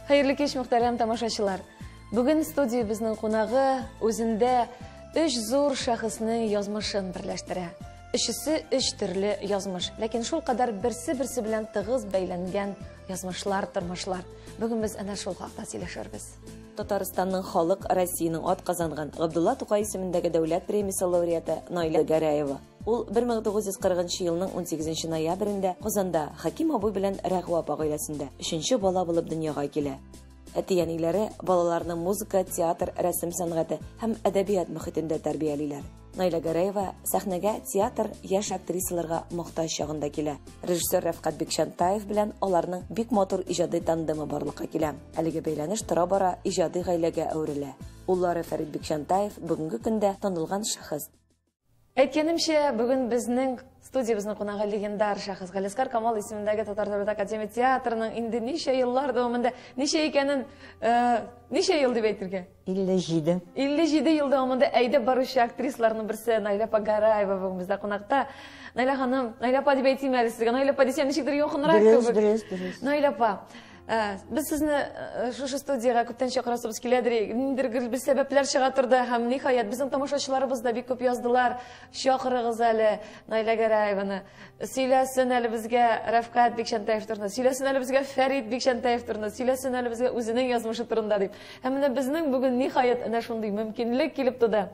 Hayırlı kеш muhterem тамашачылар. Бүгін студиябызның қонағы өзінде үш зор шәхесне язмышын берләштерә. Өчесе үч төрле язмыш, ләкин шул кадәр берсе белән тыгыз бәйләнгән язмышлар, тормышлар. Бүген без әнә шул хакта сөйләшербез. Татарстанның халык Россиянең ат казанган Габдулла Тукай исемендәге дәүләт премиясе лауреаты Найля Гараева. Ул 1940 елның 18 ноябрендә Казанда Хаким абый белән Рәгъва апа гаиләсендә 3нче бала булып дөньяга килә. Әти-әниләре балаларны музыка, театр, рәсем сәнгате һәм әдәбият мөхитендә тәрбиялиләр. Найля Гараева сәхнәгә театр яшь актрисаларга мохтаҗ чагында килә. Режиссер Рәфкать Бикшәнтаев белән аларның бик матур иҗади тандемы барлыкка килә. Әлеге бәйләнеш тора-бара иҗади гаиләгә әверелә. Уллары Фәрит Бикшәнтаев бүгенге көндә танылган шәхес. Әйткәнемчә, бүген безнең студиябызның кунагы легендар шәхес Галискар Камал исемендәге Татар дәүләт академия театрының инде ничә еллар дәвамында ничә икәнен ничә ел дип әйтергә? 57. 57 ел дәвамында әйдәп баручы актрисларның берсе Найля Гараева бүген бездә кунакта. Найля ханым, Найля апа дип әйтим әле сезгә. Найля апа дисәм ничектер якынрак кебек. Найля апа, biz sizni şu studiyaga күптән чакырасыбыз киләдер. Ниндидер бер сәбәпләр чыга торды һәм ниһаять безнең тамашачыларыбыз да бик күп яздылар. Чакырыгыз әле Найля Гараеваны. Сөйләсен әле безгә Рәфкать Бикшәнтаев турында. Сөйләсен әле безгә Фәрит Бикшәнтаев турында. Сөйләсен әле безгә үзенең язмышы турында дип. Һәм менә безнең бүген ниһаять әнә шундый мөмкинлек килеп туды.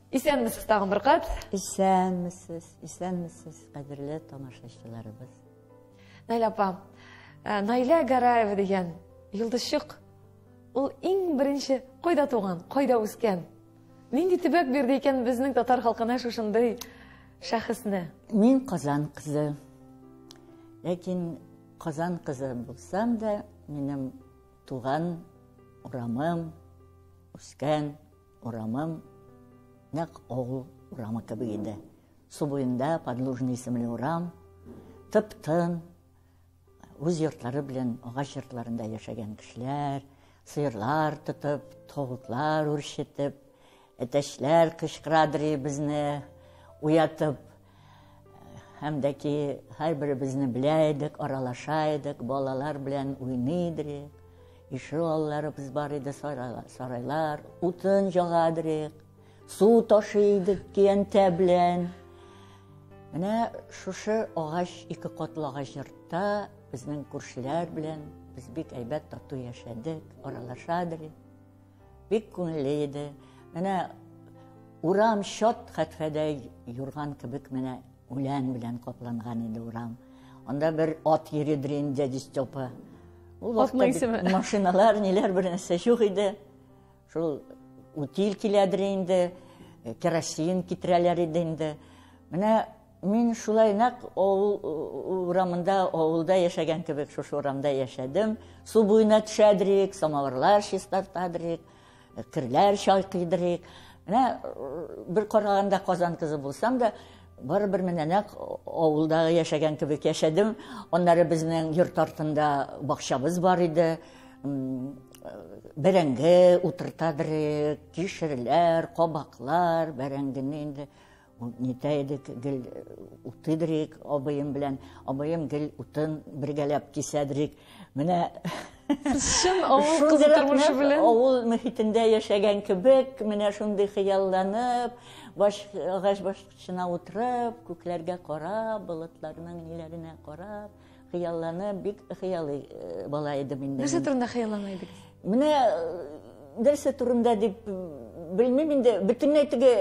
Исәнмесез тагын бер кат? Исәнмесез, кадерле тамашачыларыбыз. Найля апа, Найля Гараева дигән йолдызчык, ул иң беренче кайда туган, кайда үскән? Нинди төбәк бирде икән безнең татар халкына шушындый шәхесне? Мин Казан кызы. Ләкин Казан кызы булсам да, минем туган урамым, үскән урамым нәкъ авыл урамы кебек иде. Су буенда Подлужный исемле урам, тып-тын, үз йортлары белән агач йортларында яшәгән кешеләр, сыерлар тотып, тавыклар үрчетеп, әтәчләр кычкырадыр безне уятып, һәм дә ки һәрберебезне белә идек, аралаша идек, балалар белән уйный идек, ишегалларыбыз бар иде, сарайлар, утын ягадыр, су ташый идек киянтә белән. Менә шушы агач, ике катлы агач йортта безнең күршеләр белән без бик әйбәт тату яшәдек, аралашадыр. Бик күңелле иде. Менә урам шат хәтфәдә юрган кебек менә үлән белән капланган иде урам. Анда бер ат йөридер инде Степа. Ул вакытта машиналар, ниләр бернәрсә юк иде. Шул утил киләдер инде, керосин китерәләр иде инде. Менә мин шулай нәкъ урамында, авылда яшәгән кебек шушы урамда яшәдем. Су буена төшәдерик, самавырлар чистартадырик, керләр чайкыйдырик. Менә бер караганда Казан кызы булсам да, барыбер менә нәкъ авылда яшәгән кебек яшәдем. Аннары безнең йорт артында бакчабыз бар иде. Бәрәңге утыртадырик, кишерләр, кабаклар, бәрәңгене инде нитә идек, гел утыдырик абыем белән. Абыем гел утын бергәләп кисәдерик. Менә шун авыл кызы тормышы белән авыл мөхитендә яшәгән кебек, менә шундый хыялланып, агач башына утырып, күкләргә карап, болытларның ниләренә карап, хыялланып, бик хыялый бала идем инде. Нәрсә турында хыяллана идегез? Менә нәрсә турында дип белмим инде, бөтенләй теге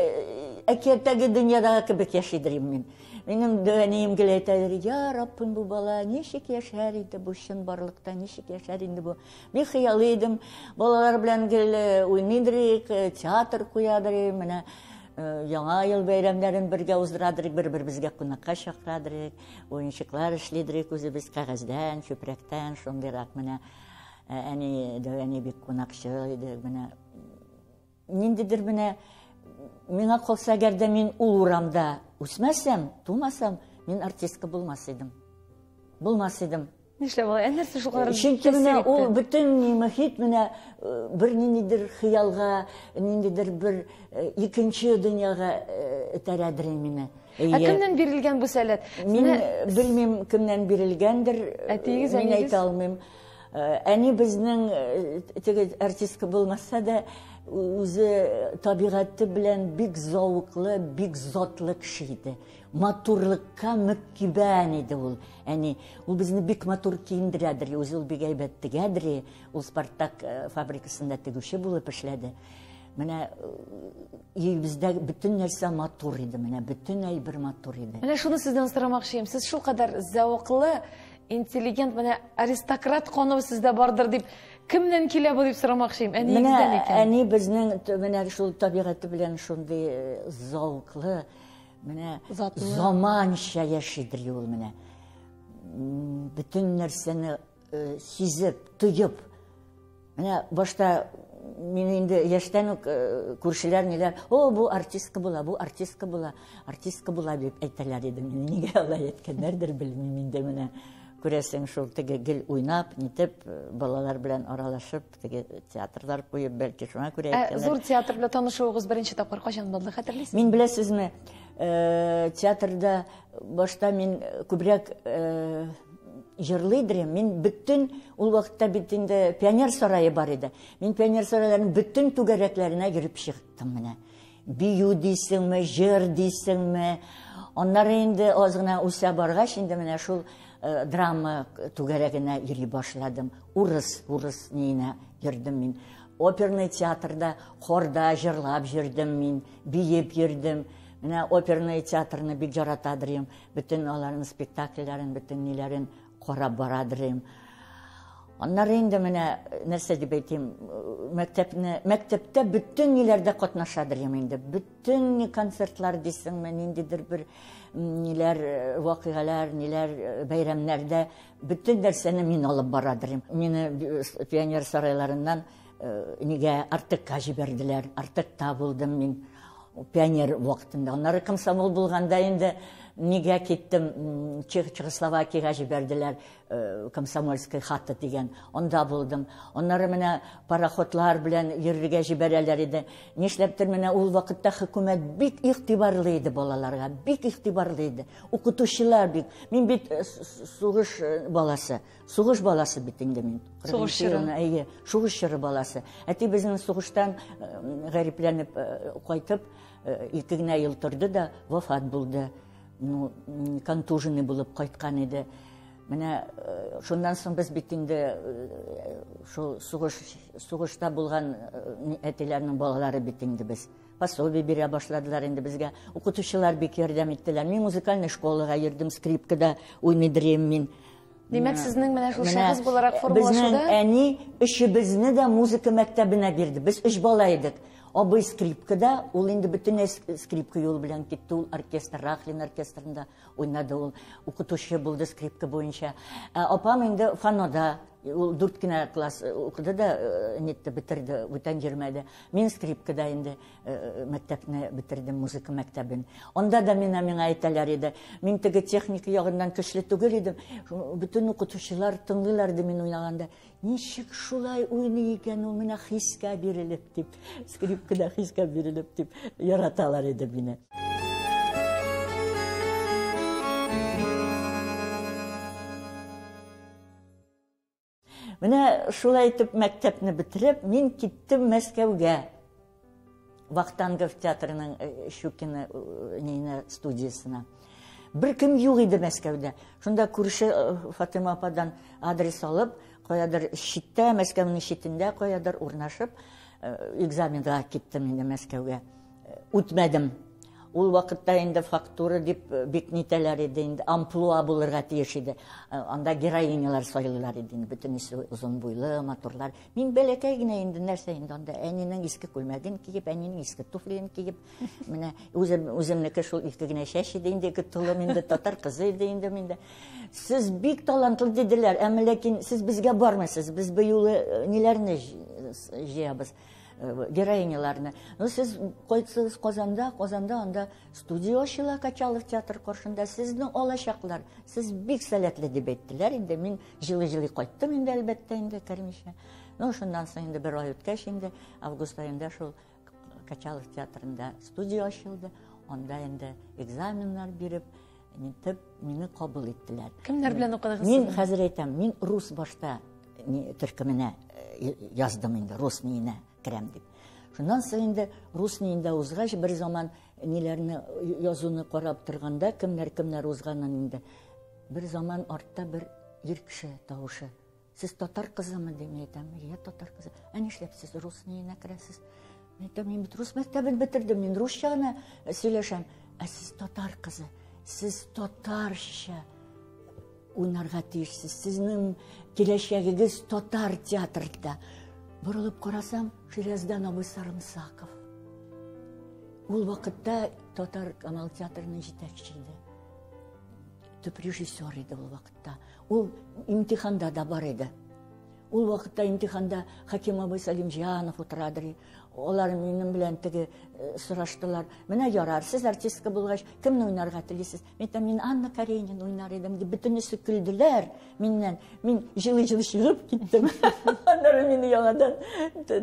әкияттәге дөньядагы кебек яшидер мин. Минем дәвәнием гел әйтәдер, я Раббым, бу бала ничек яшәр иде, бу чын барлыкта ничек яшәр инде бу. Бик хыялый идем, балалар белән гел уйныйдырик, театр куядыр, менә яңа ел бәйрәмнәрен бергә уздырадырик, бер-беребезгә кунакка чакырадырик, уенчыклар эшлидерик үзебез кәгазьдән, чүпрәктән, шундыйрак менә әни дәвәни бик кунакчыл иде, менә ниндидер менә миңа калса әгәр дә мин ул урамда үсмәсәм, тумасам, мин артистка булмас идем. Нишләп алай? Нәрсә шуларны? Чөнки менә ул бөтен мөхит менә бер ниндидер хыялга, ниндидер бер икенче дөньяга этәрәдер мине. Кемнән бирелгән бу сәләт? Мин белмим кемнән бирелгәндер. Мин әйтә алмыйм. Әни безнең артистка булмаса да, үзе табигаты белән бик зауыклы, бик затлы кеше иде. Матурлыкка мөккибән иде ул. Әни, ул безне бик матур киендерәдер, үзе ул бик әйбәт тегәдер. Ул Спартак фабрикасында тегүче булып эшләде. Менә бездә бөтен нәрсә матур иде, менә бөтен әйбер матур иде. Менә шуны сездән сорамакчыйм. Сез шулкадәр зәвыклы, интеллигент, менә аристократ каны сездә бардыр дип, кемнән килә бу дип сорамакчыйм? Әнигездән икән. Әни безнең менә шул табигаты белән шундый зәвыклы, менә заманча яшидер ул менә. Бөтен нәрсәне сизеп, тоеп. Менә башта мин инде яшьтән үк күршеләр ниләр, бу артистка була, бу артистка була, артистка була дип әйтәләр иде. Нигә алай әйткәннәрдер белмим инде менә. Күрәсең шул теге гел уйнап, нитеп, балалар белән аралашып, теге театрлар куеп, бәлки шуңа күрә әйткәннәр. Зур театр белән танышуыгыз беренче тапкыр качан булды, хәтерлисезме? Мин беләсезме, театрда башта мин күбрәк җырлыйдым. Мин бөтен ул вакытта бит инде пионер сарае бар иде. Мин пионер сарайларының бөтен түгәрәкләренә йөреп чыктым менә. Бию дисеңме, җыр дисеңме. Аннары инде аз гына үсә баргач, инде менә шул драма түгәрәгенә йөри башладым. Урыс нинә йөрдем мин. Оперный театрда, хорда җырлап йөрдем мин, биеп йөрдем. Менә оперный театрны бик яратадырым. Бөтен аларның спектакльләрен, бөтен ниләрен карап барадырым. Аннары инде менә нәрсә дип әйтим, мәктәптә бөтен ниләрдә катнашадырым инде. Бөтен концертлар дисеңме, ниндидер бер ниләр, вакыйгалар, ниләр, бәйрәмнәрдә бөтен нәрсәне мин алып барадырым. Мине пионер сарайларыннан нигә артыкка җибәрделәр, артыкта булдым мин пионер вакытында. Аннары комсомол булганда инде нигә киттем, Чехословакиягә җибәрделәр, комсомольский хаты дигән. Анда булдым. Аннары менә пароходлар белән йөрергә җибәрәләр иде. Нишләптер менә ул вакытта хөкүмәт бик игътибарлы иде балаларга, бик игътибарлы иде. Укытучылар бик. Мин бит сугыш баласы бит инде мин. Сугыш чоры баласы. Әти безнең сугыштан гарипләнеп кайтып, 2 генә ел торды да вафат булды. Контуженный булып кайткан иде. Менә шуннан соң без бит инде шул сугышта булган әтиләрнең балалары бит инде без. Пособие бирә башладылар инде безгә. Укытучылар бик ярдәм иттеләр. Мин музыкаль школага йөрдем, скрипкада уйныйдым мин. Димәк, сезнең менә шул шәхес буларак формалашуда? Безнең әни эшебезне дә музыка мәктәбенә бирде. Без 3 бала идек. Абый скрипкада, ул инде бөтен скрипка юл белән китте, ул оркестр, Рахлин оркестрында уйнады, ул укытучы булды скрипка буенча. Апам инде фанода, ул 4 кенә класс укыды да, нитте битерде, бүтән җирмәде. Мин скрипкада инде мәктәпне битердем, музыка мәктәбен. Анда да миңа әйтәләр иде. Мин теге техника ягыннан көчле түгел идем. Бүтән укытучылар тыңлыйлар иде мин уйнаганда. Ничек шулай уйный икән ул, менә хискә бирелеп дип, скрипкада хискә бирелеп дип яраталар иде мине. Менә шулай итеп мәктәпне битереп, мин киттем Мәскәүгә. Вахтангов театрының Щукина студиясына. Бер кем юк иде Мәскәүдә. Шунда күрше Фатыма ападан адрес алып, каядыр читтә, Мәскәүнең читендә каядыр урнашып, экзаменга киттем инде Мәскәүгә. Үтмәдем. Ул вакытта инде фактура дип бик нитәләр иде, инде амплуа булырга тиеш иде. Анда героинялар сайлыйлар иде, бөтенесе узын буйлы, матурлар. Мин бәләкәй генә инде нәрсә инде анда әнинең иске күлмәген киеп, әнинең иске туфлин киеп, менә үземнеке шул иске генә чәч иде, инде тулым инде татар кызы иде инде миндә. Сез бик талантлы диделәр, әмма ләкин сез безгә бармыйсыз, без бу юлы ниләрне җыябыз. Героиняларны. Сез кайтсыз Казанда анда студия ачыла Качалов театр каршында. Сезнең алачаклар, сез бик сәләтле дип әйттеләр. Инде мин җылы-җылы кайттым инде әлбәттә инде Кәрмичә. Шуннан соң инде бер ай үткәч инде август аенда шул Качалов театрында студия ачылды. Анда инде экзаменнар биреп, мине кабул иттеләр. Кемнәр белән укыдыгыз? Мин хәзер әйтәм, мин рус башта төркеменә яздым инде, рус ниенә керәм дип. Шуннан соң инде рус ниендә узгач, бер заман ниләрне язуны карап торганда, кемнәр узганын инде. Бер заман артта бер ир кеше тавышы. Сез татар кызымы дип әйтәм. Я татар кызы. Нишләп сез рус ниенә керәсез? Мин бит рус мәктәбен бетердем, мин русча гына сөйләшәм. Сез татар кызы. Сез татарча уйнарга тиешсез. Сезнең киләчәгегез татар театрында. Борылып карасам, Шираздан абый Сарымсаков. Ул вакытта татар Камал театрының җитәкчесе иде. Төп режиссер иде ул вакытта. Ул имтиханда да бар иде. Ул вакытта имтиханда Хаким абый Салимҗанов утырадыр. Олар минем белән теге сораштылар. Менә ярар, сез артистка булгач, кемне уйнарга телисез? Мин Анна Каренина уйнар идем дип бөтенесе көлделәр миннән. Мин җылы-җылы чыгып киттем. Аннары мине яңадан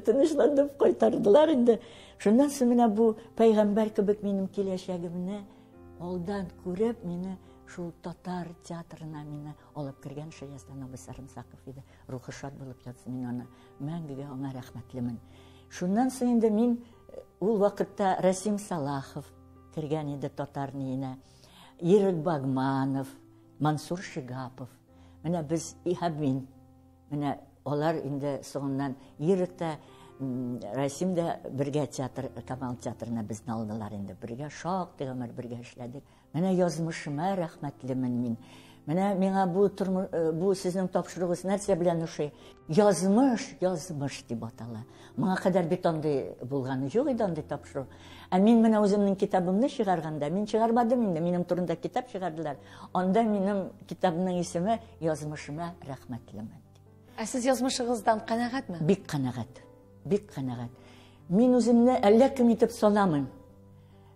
тынычландырып кайтардылар инде. Шуннан соң менә бу пәйгамбәр кебек минем киләчәгемне алдан күреп, мине шул татар театрына мине алып кергән Шираздан абый Сарымсаков иде. Рухы шат булып ятсын, мин аны мәңгегә аңа рәхмәтлемен. Шуннан соң инде мин ул вакытта Расим Салахов кергән иде татар ниенә. Ирек Багманов, Мансур Шигапов. Менә без Иһабин. Менә алар инде соңыннан Ирек тә, Расим дә бергә театр, Камал театрына безне алдылар инде. Бергә шактый гомер бергә эшләдек. Менә язмышыма рәхмәтлемен мин. Менә миңа бу сезнең тапшырыгыз нәрсә белән ошый? Язмыш дип атала. Моңа кадәр бит андый булганы юк иде, андый тапшыру. Мин менә үземнең китабымны чыгарганда, мин чыгармадым инде, минем турында китап чыгардылар. Анда минем китабымның исеме Язмышыма рәхмәтлемен. Сез язмышыгыздан канәгатьме? Бик канәгать. Бик канәгать. Мин үземне әллә кем итеп санамын.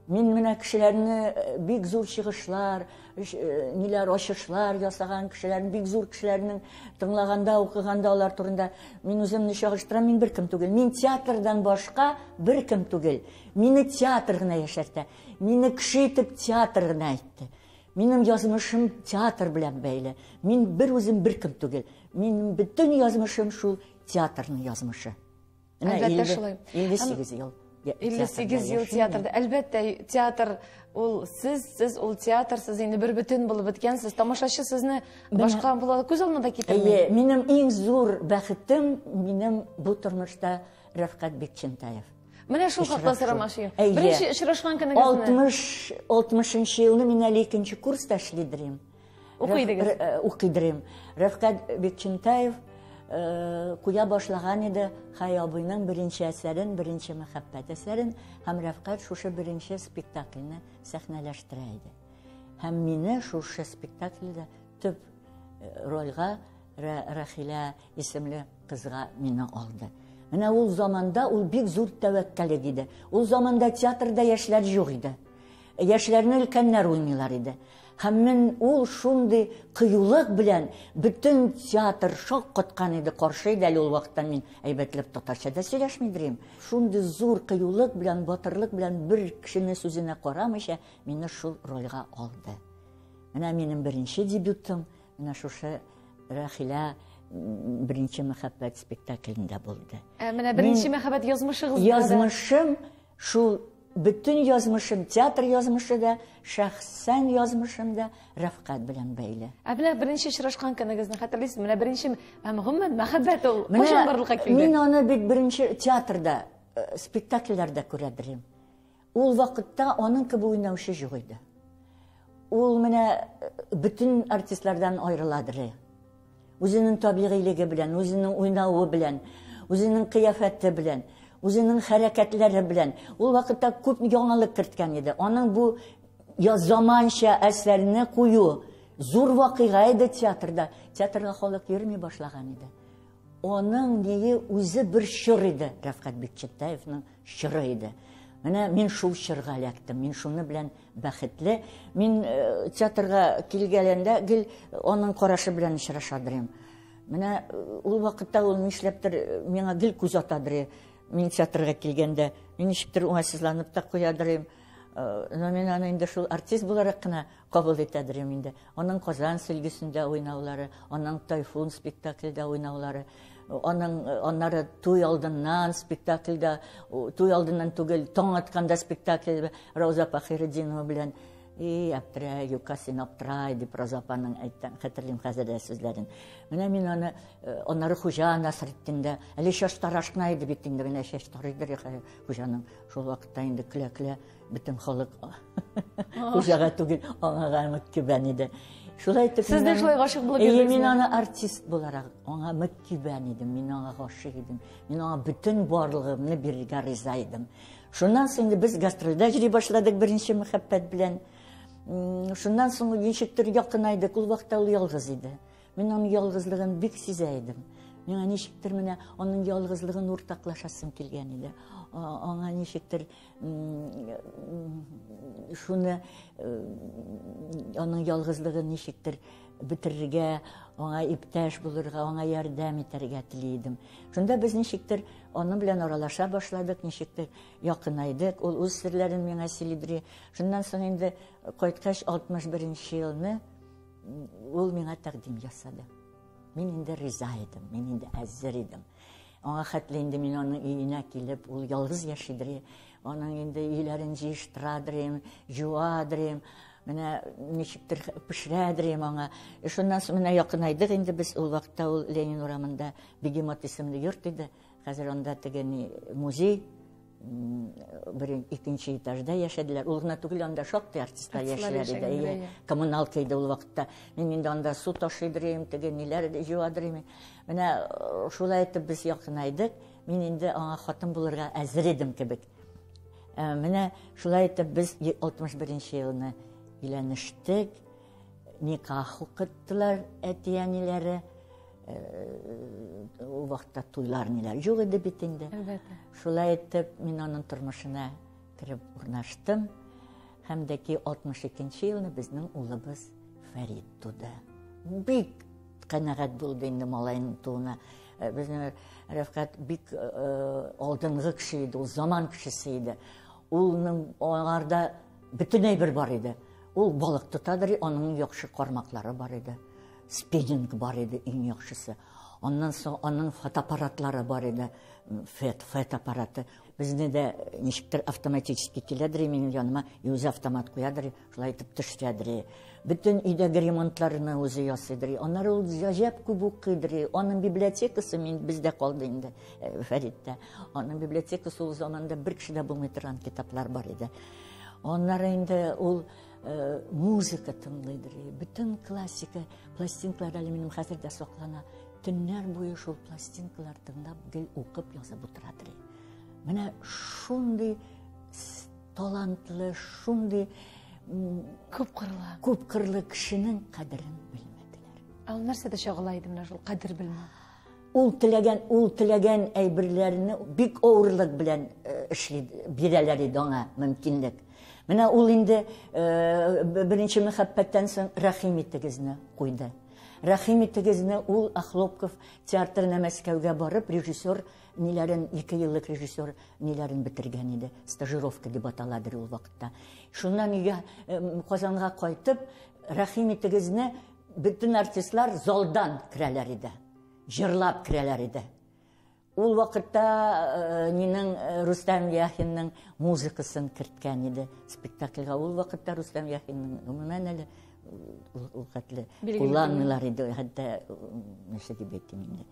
Мин менә кешеләрне бик зур чыгышлар, ниләр ачышлар ясаган кешеләрне, бик зур кешеләрнең тыңлаганда, укыганда алар турында мин үземне чагыштырам, мин беркем түгел. Мин театрдан башка беркем түгел. Мине театр гына яшәртә. Мине кеше итеп театр гына әйтте. Минем язмышым театр белән бәйле. Мин бер үзем беркем түгел. Минем бөтен язмышым шул театрның язмышы. Әлбәттә шулай. 58 ел. 58 ел театрда. Әлбәттә, театр ул сез ул театр, сез инде бер бөтен булып беткәнсез. Тамашачы сезне башка булып күз алдына китерми. Минем иң зур бәхетем минем бу тормышта Рәфкать Бекчентаев. Менә шул хакта сорамашым. Беренче очрашкан көнегезне 60 елны мин әле 2нче курста эшлидем. Укыйдым. Рәфкать Бекчентаев куя башлаган иде Хай абыйның беренче әсәрен, беренче мәхәббәт әсәрен, һәм Рәфкать шушы беренче спектакльне сәхнәләштерә иде. Һәм мине шушы спектакльдә төп рольгә Рахилә исемле кызга мине алды. Менә ул заманда ул бик зур тәвәккәллек иде. Ул заманда театрда яшьләр юк иде. Яшьләрне өлкәннәр уйныйлар иде. Һәм мин ул шундый кыюлык белән бөтен театр шок каткан иде, каршы иде ул вакытта, мин әйбәтләп татарча да сөйләшмидем. Шундый зур кыюлык белән, батырлык белән бер кешене сүзенә карамыйча мине шул рольгә алды. Менә минем беренче дебютым менә шушы Рахилә беренче мәхәббәт спектаклендә булды. Менә беренче мәхәббәт язмышыгыз. Язмышым шул bütün язмышым, театр язмышы да, шәхсән язмышым да Рәфкать белән бәйле. Менә беренче очрашкан көнегезне хәтерлисезме? Менә беренче гомумән мәхәббәт ул кайчан барлыкка килде? Мин аны бит беренче театрда, спектакльләрдә күрәдем. Ул вакытта аның кебек уйнаучы юк иде. Ул менә bütün артистлардан аерыладыр. Үзенең табигыйлыгы белән, үзенең уйнавы белән, үзенең кыяфәте белән, үзенең хәрәкәтләре белән. Ул вакытта күп яңалык керткән иде. Аның бу заманча әсәрне кую зур вакыйга иде театрда. Театрга халык йөрми башлаган иде. Аның ние үзе бер чор иде. Рәфкать Бекчентаевның чоры иде. Менә мин шул чорга эләктем. Мин шуны белән бәхетле. Мин театрга килгәндә гел аның карашы белән очрашадым. Менә ул вакытта ул нишләптер миңа гел күз атадыр. Мин театрга килгәндә, мин ничектер уңайсызланып та куядырым. Мен аны инде шул артист буларак кына кабул итәдерем инде. Аның Казан сөлгесендә уйнаулары, аның Тайфун спектакльдә уйнаулары, аннары туй алдыннан спектакльдә, туй алдыннан түгел, таң атканда спектакль Рауза Пахириддинова белән аптырай, юкасин аптырай дип Рауза апаның әйткән, хәтерлим хәзер дә сүзләрен. Менә мин аны аннары Хуҗа Насретдиндә, әле шаштар ашкына иде бит инде, менә шаштар иде Хуҗаның шул вакытта инде көлә-көлә бөтен халык Хуҗага түгел, аңа мөккибән иде. Шулай итеп, сез дә шулай гашык булып йөрдегезме? Мин аны артист буларак аңа мөккибән идем, мин аңа гашык идем. Мин аңа бөтен барлыгымны бирергә риза идем. Шуннан соң без гастрольдә йөри башладык беренче мәхәббәт белән. Шуннан соң ничектер якынайдык, ул вакытта ул ялгыз иде. Мин аның ялгызлыгын бик сизә идем. Миңа ничектер менә аның ялгызлыгын уртаклашасым килгән иде. Аңа ничектер шуны аның ялгызлыгын ничектер бетерергә, аңа иптәш булырга, аңа ярдәм итәргә телидем. Шунда без ничектер аның белән аралаша башладык, ничектер якынайдык. Ул үз серләрен миңа сөйләде. Шуннан соң инде кайткач 61нче елны ул миңа тәкъдим ясады. Мин инде риза идем, мин инде әзер идем. Аңа хәтле инде мин аның өенә килеп, ул ялгыз яшидер. Аның инде өйләрен җыештырадыр, җуадыр. Менә ничектер пешерәдер аңа. Шуннан соң менә якынайдык инде без ул вакытта, ул Ленин урамында Бегемот исемле йорт иде. Хәзер анда тегени музей, икенче этажда яшәделәр. Ул гына түгел, анда шактый артистлар яшәделәр иде. Коммуналка иде ул вакытта. Мин инде анда су ташыдыр, тегениләр җуадыр. Менә шулай итеп без якынайдык. Мин инде аңа хатын булырга әзер идем кебек. Менә шулай итеп без 61нче елны өйләнештек, никах укыттылар әти-әниләре. Ул вакытта туйлар ниләр юк иде бит инде. Шулай итеп мин аның тормышына кирип урнаштым. Һәм дә ки 62нче елны безнең улыбыз Фәрит туды. Бик канәгать булды инде малайның туына. Безнең Рәфкать бик алдынгы кеше иде, ул заман кешесе иде. Улның аңарда бөтен әйбер бар иде. Ул балык тотадыр, аның яхшы кармаклары бар иде. Спиннинг бар иде, иң яхшысы. Аннан соң аның фотоаппаратлары бар иде, фотоаппараты. Безне дә ничектер автоматически киләдер, минем яныма үзе автомат куядыр, шулай итеп төшерәдер. Бөтен өйдәге ремонтларны үзе ясыйдыр. Аннары ул гаҗәп күп укыйдыр. Аның библиотекасы бездә калды инде, Фәриттә. Аның библиотекасы ул заманда бер кешедә булмый торган китаплар бар иде. Аннары инде ул музыка тыңлыйдыр. Бөтен классика пластинкалар әле минем хәзердә саклана. Төннәр буе шул пластинкалар тыңлап, гел укып язып утырадыр. Менә шундый талантлы, шундый күп кырлы кешенең кадерен белмәделәр. Ул нәрсәдә шагылайды менә шул кадер белмәү? Ул теләгән әйберләрне бик авырлык белән бирәләр иде аңа мөмкинлек. Менә ул инде беренче мәхәббәттән соң рәхим итегезне куйды. Рәхим итегезне ул Ахлопков театрына Мәскәүгә барып, режиссер ниләрен, 2 еллык режиссер ниләрен бетергән иде. Стажировка дип аталадыр ул вакытта. Шуннан өйгә Казанга кайтып, рәхим итегезне бөтен артистлар залдан керәләр иде. Җырлап керәләр иде. Ул вакытта минең Рустам Яхинның музыкасын керткән иде спектакльгә. Ул вакытта Рустам Яхинның гомумән әле ул хәтле кулланмыйлар иде. Хәтта нәрсә дип әйтим инде.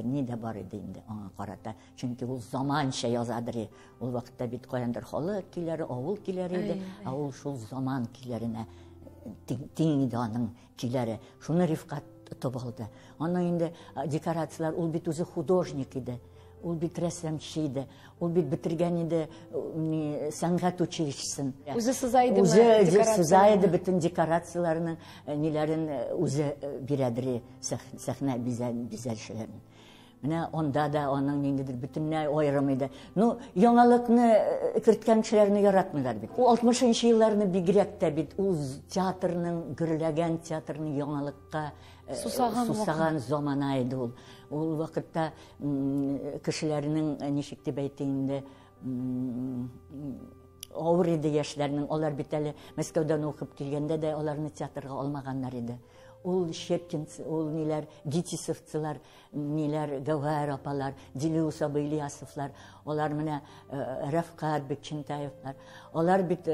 Ни дә бар иде инде аңа карата. Чөнки ул заманча язадыр. Ул вакытта бит каяндыр халык киләре, авыл киләре иде. Ул шул заман киләренә тиң иде аның киләре. Шуны Рифкат табылды. Аның инде декорациялар, ул бит үзе художник иде. Ул бит рәссамчы иде. Ул бит бетергән иде сәнгать училищесын. Үзе сызайды Үзе сызайды бөтен декорацияларның ниләрен үзе бирәдер, сәхнә бизәлешләрен. Менә анда да аның ниндидер бөтенләй аерым иде. Яңалыкны керткән кешеләрне яратмыйлар бит. Ул 60нчы елларны бигрәк тә бит ул театрның, гөрләгән театрның яңалыкка сусаган замана иде ул. Ул вакытта кешеләрнең ничек дип әйтим инде авыр иде яшьләрнең. Алар бит әле Мәскәүдән укып килгәндә дә аларны театрга алмаганнар иде. Ул Щепкинц, ул ниләр, Гитисовцылар, ниләр, Гәүһәр апалар, Дилүс абый Ильясовлар, алар менә Рафкат Бекчентаевлар, алар бит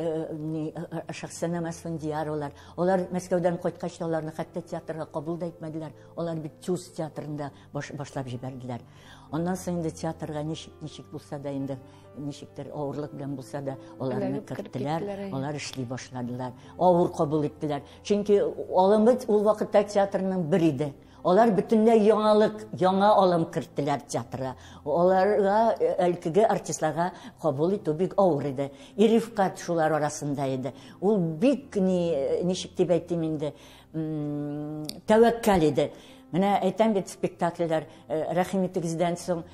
Шахсана Масфандияр, алар Мәскәүдән кайткач аларны хәтта театрга кабул да итмәделәр. Алар бит Чус театрында башлап җибәрделәр. Аннан соң инде театрга ничек булса да инде ничектер авырлык белән булса да аларны керттеләр, алар эшли башладылар. Авыр кабул иттеләр. Чөнки алымбыз ул вакытта театрның бер иде. Алар бөтенләй яңалык, яңа алым керттеләр театрга. Аларга әлкеге артистларга кабул итү бик авыр иде. Ирифкат шулар арасында иде. Ул бик ничек дип әйтим инде, тәвәккәл иде. Менә әйтәм бит спектакльләр рәхим итегездән соң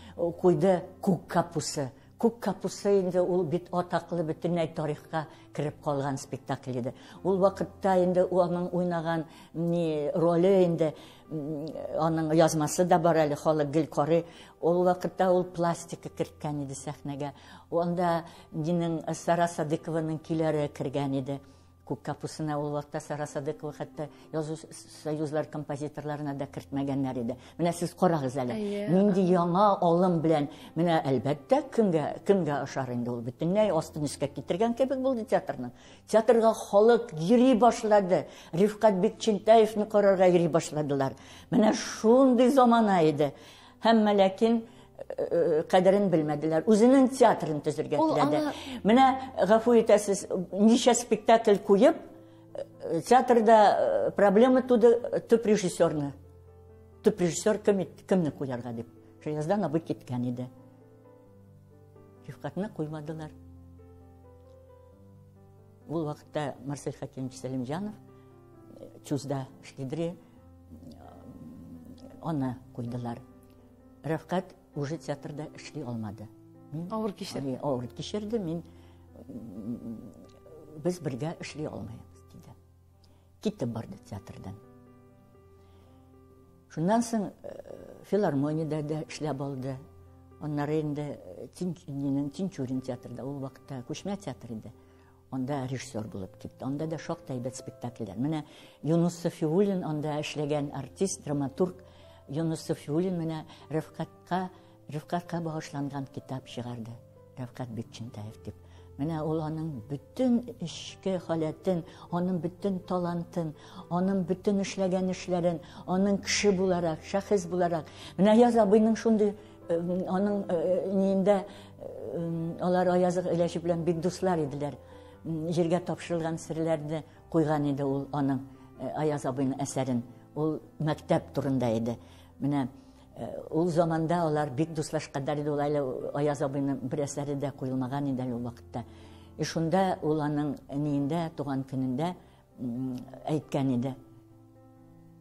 куйды Күк капусы. Күк капусы инде ул бит атаклы бөтенләй тарихка кирип калган спектакль иде. Ул вакытта инде аның уйнаган роле инде аның язмасы да бар әле халык гел карый. Ул вакытта ул пластика керткән иде сәхнәгә. Анда динең Сара Садыкованың киләре кергән иде. Күк капусына ул вакытта Сара Садыкова хәтта язу союзлар композиторларына да кертмәгәннәр иде. Менә сез карагыз әле. Нинди яңа алым белән, менә әлбәттә кемгә ошар инде ул бөтенләй астын өскә китергән кебек булды театрның. Театрга халык йөри башлады. Рифкат Бекчентаевны карарга йөри башладылар. Менә шундый замана иде. Һәммә ләкин кадерен белмәделәр. Үзенең театрын төзергә теләде. Менә гафу итәсез, ничә спектакль куеп, театрда проблема туды төп режиссерны. Төп режиссер кемне куярга дип. Шаяздан абый киткән иде. Рифкатны куймадылар. Ул вакытта Марсель Хакимович Сәлимҗанов Чузда эшлидер, аны куйдылар. Рафкат уже театрда эшли алмады. Авыр кичерде. Авыр кичерде. Без бергә эшли алмаябыз диде. Китеп барды театрдан. Шуннан соң филармониядә дә эшләп алды. Аннары инде Тинчурин театрында, ул вакытта күчмә театр иде. Анда режиссер булып китте. Анда да шактый бит спектакльләр. Менә Юнус Сафиуллин анда эшләгән артист, драматург Юнус Сафиуллин менә Рифкатка багышланган китап чыгарды. Рафкат Бекчентаев дип. Менә ул аның бүтән эшкә халатын, аның бүтән талантын, аның бүтән эшләгән эшләрен, аның кеше буларак, шәхес буларак. Менә Аяз абыйның шундый аның нинде алар Аяз Иләшев белән бик дуслар иделәр. Җиргә тапшырылган серләрне куйган иде ул аның Аяз абыйның әсәрен. Ул мәктәп турында иде. Менә ул заманда алар бик дуслашкандар иде. Аяз абыйның бер әсәре дә куелмаган иде ул вакытта. Шунда ул аның ниендә, туган көнендә әйткән иде.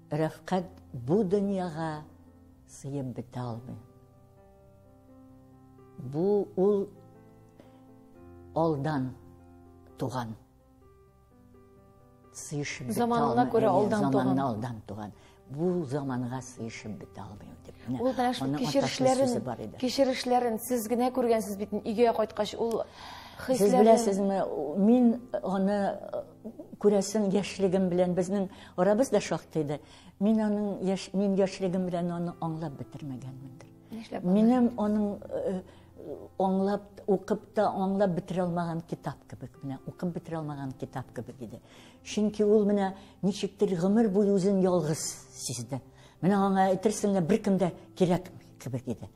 Рафкат бу дөньяга сыеп бетә алмый. Бу ул алдан туган. Заманына күрә алдан туган. Бу заманга сыйышып бетә алмый дип. Ул да кичерешләрен сез генә күргәнсез бит, өйгә кайткач ул хисләрен. Сез беләсезме, мин аны күрәсем яшьлегем белән, безнең арабыз да шактый иде. Мин яшьлегем белән аны аңлап бетермәгәнмендер. Минем аның аңлап, укып та аңлап бетерә алмаган китап кебек, менә укып бетерә алмаган китап кебек иде. Чөнки ул менә ничектер гомер буе үзен ялгыз сизде. Менә аңа әйтерсең дә беркем дә кирәк кебек иде.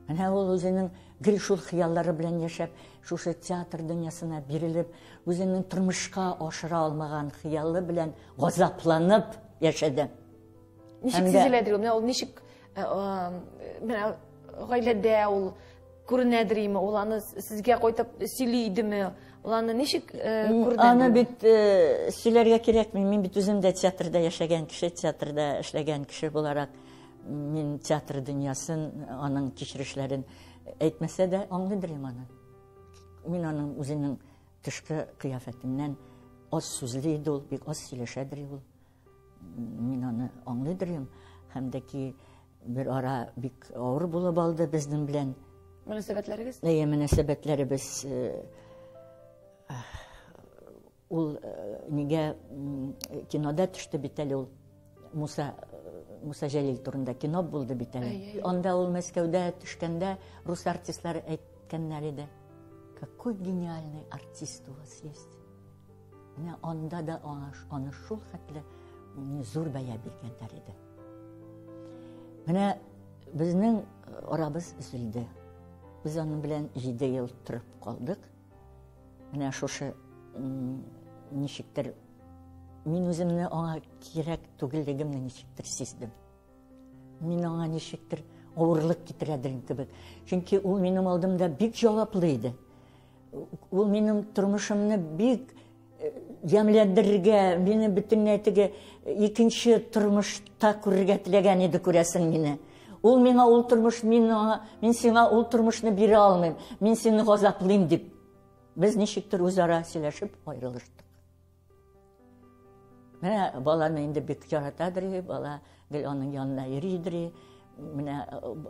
Менә ул үзенең гел шул хыяллары белән яшәп, шушы театр дөньясына бирелеп, үзенең тормышка ашыра алмаган хыялы белән газапланып яшәде. Ничек сизеләдер ул? Менә ул ничек менә гаиләдә ул күренәдерме, ул аны сезгә кайтып сөйлидеме, ул аны ничек күрде? Аны бит сөйләргә кирәкми, мин бит үзем дә театрда яшәгән кеше, театрда эшләгән кеше буларак, мин театр дөньясын, аның кичерешләрен әйтмәсә дә аңлыйдым аны. Мин аның үзенең тышкы кыяфәтеннән аз сүзле иде ул, бик аз сөйләшәдер ул. Мин аны аңлыйдым, һәм дә ки бер ара бик авыр булып алды безнең белән. Мөнәсәбәтләрегез? Мөнәсәбәтләребез ул нигә кинода төште бит әле ул Муса Җәлил турында кино булды бит әле. Анда ул Мәскәүдә төшкәндә рус артистлары әйткәннәр иде. Какой гениальный артист у вас есть. Менә анда да аны шул хәтле зур бәя биргәннәр иде. Менә безнең арабыз өзелде. Без аның белән 7 ел торып калдык. Менә шушы ничектер мин үземне аңа кирәк түгеллегемне ничектер сиздем. Мин аңа ничектер авырлык китерәдер кебек. Чөнки ул минем алдымда бик җаваплы иде. Ул минем тормышымны бик ямьләндерергә, мине бөтенләй теге икенче тормышта күрергә теләгән иде, күрәсең мине. Ул миңа ул тормыш, мин сиңа ул тормышны бирә алмыйм, мин сине газаплыйм дип. Без ничектер үзара сөйләшеп аерылыштык. Менә баланы инде бик яратадыр, бала гел аның янына йөридер. Менә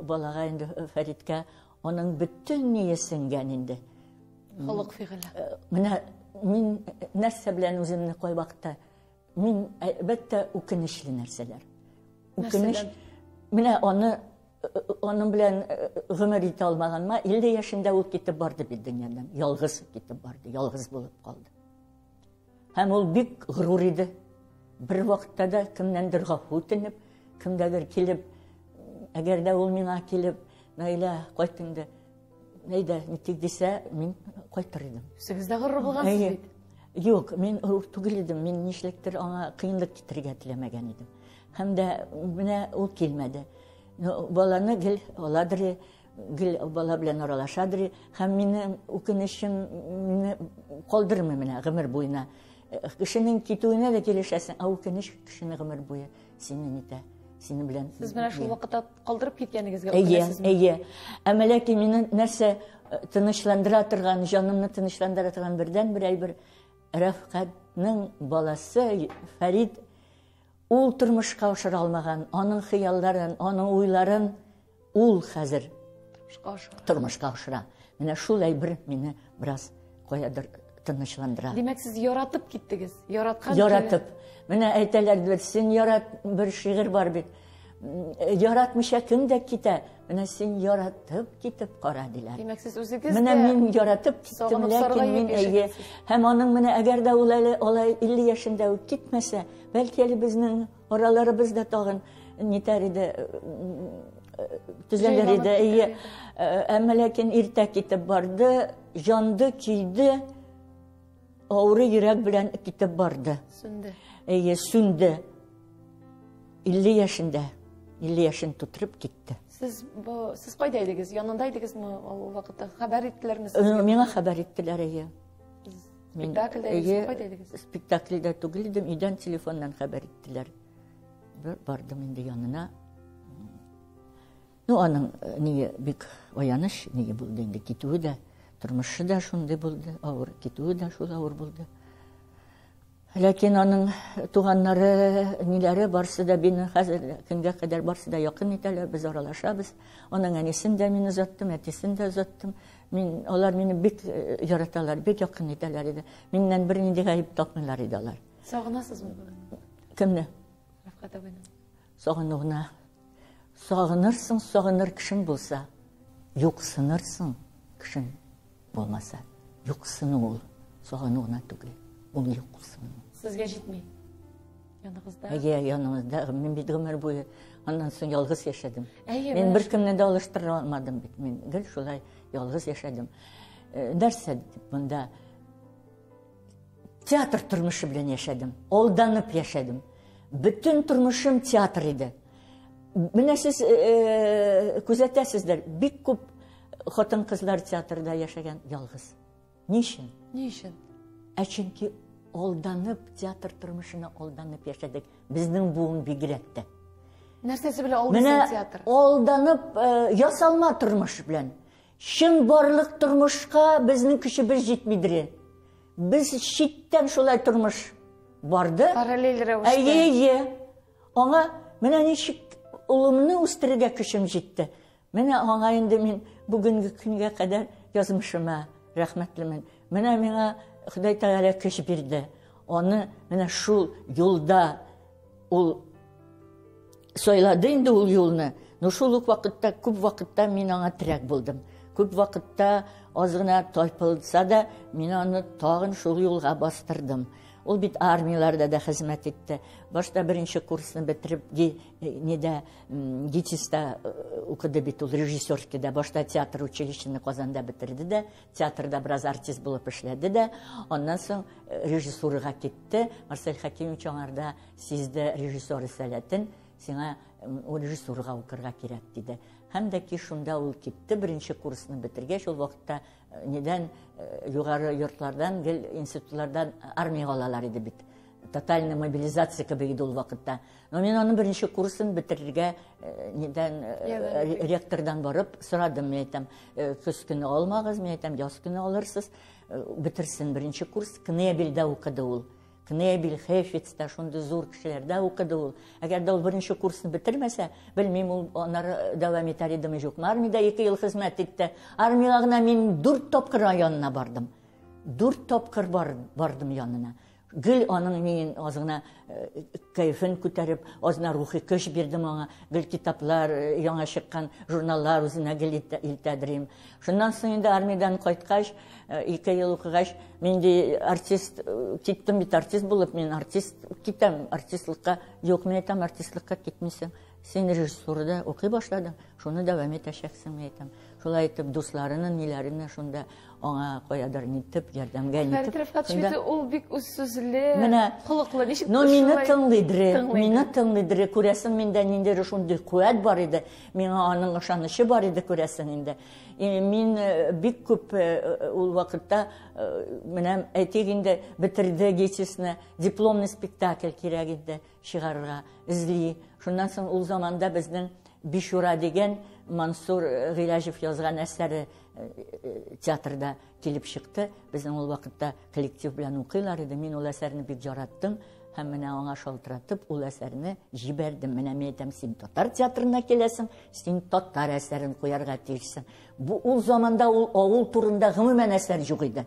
балага инде Фәридкә аның бөтен ние сеңгән инде. Холык фигыле. Менә мин нәрсә белән үземне кай вакытта мин әлбәттә үкенечле нәрсәләр. Үкенеч. Менә аның белән гомер итә алмаганма, 50 яшендә ул китеп барды бит дөньядан. Ялгыз китеп барды, ялгыз булып калды. Һәм ул бик горур иде. Бер вакытта да кемнәндер гафу үтенеп, кемдәдер килеп, әгәр дә ул миңа килеп, Наилә, кайт инде. Нәйдә, нитек дисә, мин кайтыр идем. Сигездә горур булгансыз бит. Юк, мин горур түгел идем. Мин нишлектер аңа кыенлык китергә теләмәгән идем. Һәм дә менә ул килмәде. Баланы гел аладыр, гел бала белән аралашадыр, һәм минем үкенечем мине калдырмый менә гомер буена. Кешенең китүенә дә килешәсең, үкенеч кешене гомер буе сине итә. Сине белән. Сез менә шул вакытта калдырып киткәнегезгә үкенәсезме? Әйе. Әмәләки мине нәрсә тынычландыра торган, җанымны тынычландыра торган бердән-бер әйбер Рәфкатның баласы Фәрид ул тормышка ашыра алмаган, аның хыялларын, аның уйларын ул хәзер тормышка ашыра. Менә шул әйбер мине бераз каядыр тынычландыра. Димәк, сез яратып киттегез. Яратып. Менә әйтәләр, син бер шигырь бар бит. Яратмыйча кем дә китә. Менә син яратып китеп кара диләр. Димәк, сез үзегез менә мин яратып киттем, ләкин мин әйе. Һәм аның менә әгәр дә ул алай 50 яшендә үк китмәсә, бәлки әле безнең араларыбыз да тагын нитәр иде, төзәлер иде. Әйе. Әмма ләкин иртә китеп барды, җанды кийде, авыры йөрәк белән китеп барды. Сүнде. Әйе, сүнде. 50 яшендә. 50 яшын тутырып китте. Сез кайда идегез? Янында идегезме ул вакытта? Хәбәр иттеләрме? Миңа хәбәр иттеләр, әйе. Спектакльдә идегез, кайда идегез? Спектакльдә түгел идем, өйдән телефоннан хәбәр иттеләр. Бардым инде янына. Аның бик аяныч булды инде, китүе дә, тормышы да шундый булды, авыр, китүе дә шул авыр булды. Ләкин аның туганнары, ниләре барсы да бине хәзер көнгә кадәр барсы да якын итәләр, без аралашабыз. Аның әнисен дә мин озаттым, әтисен дә озаттым. Алар мине бик яраталар, бик якын итәләр иде. Миннән бер нинди гаеп тапмыйлар иде алар. Сагынасызмы бүген? Кемне? Рәфкат абыйны. Сагынуына. Сагынырсың, сагыныр кешең булса, юксынырсың кешең булмаса. Юксыну ул, сагынуына түгел. Ул юксыну. Сезгә җитми. Яныгызда. Әйе, янымызда. Мин бит гомер буе аннан соң ялгыз яшәдем. Мин бер кемне дә алыштыра алмадым бит. Мин гел шулай ялгыз яшәдем. Нәрсә дип монда театр тормышы белән яшәдем. Алданып яшәдем. Бөтен тормышым театр иде. Менә сез күзәтәсездер, бик күп хатын-кызлар театрда яшәгән ялгыз. Ни өчен? Ни өчен? Чөнки алданып, театр тормышына алданып яшәдек. Безнең буын бигрәк тә. Нәрсәсе белән алдысын театр? Алданып, ясалма тормыш белән. Чын барлык тормышка безнең көчебез җитмидер. Без читтән шулай тормыш барды. Параллель рәвештә. Әйе. Аңа менә ничек улымны үстерергә көчем җитте. Менә аңа инде мин бүгенге көнгә кадәр язмышыма рәхмәтлемен. Менә миңа Ходай Тәгалә көч бирде. Аны менә шул юлда ул сойлады инде ул юлны. Но шул ук вакытта, күп вакытта мин аңа терәк булдым. Күп вакытта аз гына тайпылса да, мин аны тагын шул юлга бастырдым. Ул бит армияларда да хезмәт итте. Башта беренче курсны бетереп, ГИТИСта укыды бит ул режиссерскийда. Башта театр училищены Казанда бетерде дә, театрда бераз артист булып эшләде дә, аннан соң режиссурага китте. Марсель Хакимович аңарда сизде режиссер сәләтен, сиңа режиссурага укырга кирәк диде. Һәм дә ки шунда ул китте, беренче курсны бетергәч, ул вакытта югары йортлардан, институтлардан армияга алалар иде бит. Тотальная мобилизация кебек иде ул вакытта. Но мин аның беренче курсын бетергә ректордан барып сорадым, мен әйтәм, көз көне алмагыз, мен әйтәм, яз көне алырсыз, бетерсен беренче курс. Кнебелдә укыды ул. Кнебель, Хейфицта, шунда зур кешеләрдә укыды ул. Әгәр дә ул беренче курсны бетермәсә, белмим, ул аннары дәвам итәр идеме юкмы. Армиядә 2 ел хезмәт итте. Армиягә гына мин 4 тапкыр янына бардым. 4 тапкыр бардым янына. Гел аның мин азгына кайфын күтәреп, азна рухи көч бирдем аңа. Гел китаплар, яңа чыккан журналлар үзенә гел илтәдерим. Шуннан соң инде армиядан кайткач, 2 ел укыгач, мин ди артист киттем бит, артист булып, мин артист китәм, артистлыкка юк, мен әйтәм, артистлыкка китмисең. Син режиссурада укый башладың, шуны дәвам итәчәксең, мен әйтәм. Шулай итеп, дусларының, ниләренә шунда аңа каядыр нитеп, ярдәмгә нитеп. Фәрит Рәфкать ул бик үзсүзле, холыклы, ничек но мине тыңлыйдыр, күрәсең, миндә ниндидер шундый куәт бар иде, миңа аның ышанышы бар иде, күрәсең инде. Мин бик күп ул вакытта, менә әйтик инде, бетерде ГИТИСны, дипломный спектакль кирәк иде чыгарырга, эзли. Шуннан соң ул заманда безнең Бишура дигән Мансур Гыйләҗев язган әсәре театрда килеп чыкты. Безнең ул вакытта коллектив белән укыйлар иде. Мин ул әсәрне бик яраттым һәм менә аңа шалтыратып ул әсәрне җибәрдем. Менә мен әйтәм, син татар театрына киләсең, син татар әсәрен куярга тиешсең. Бу ул заманда ул авыл турында гомумән әсәр юк иде.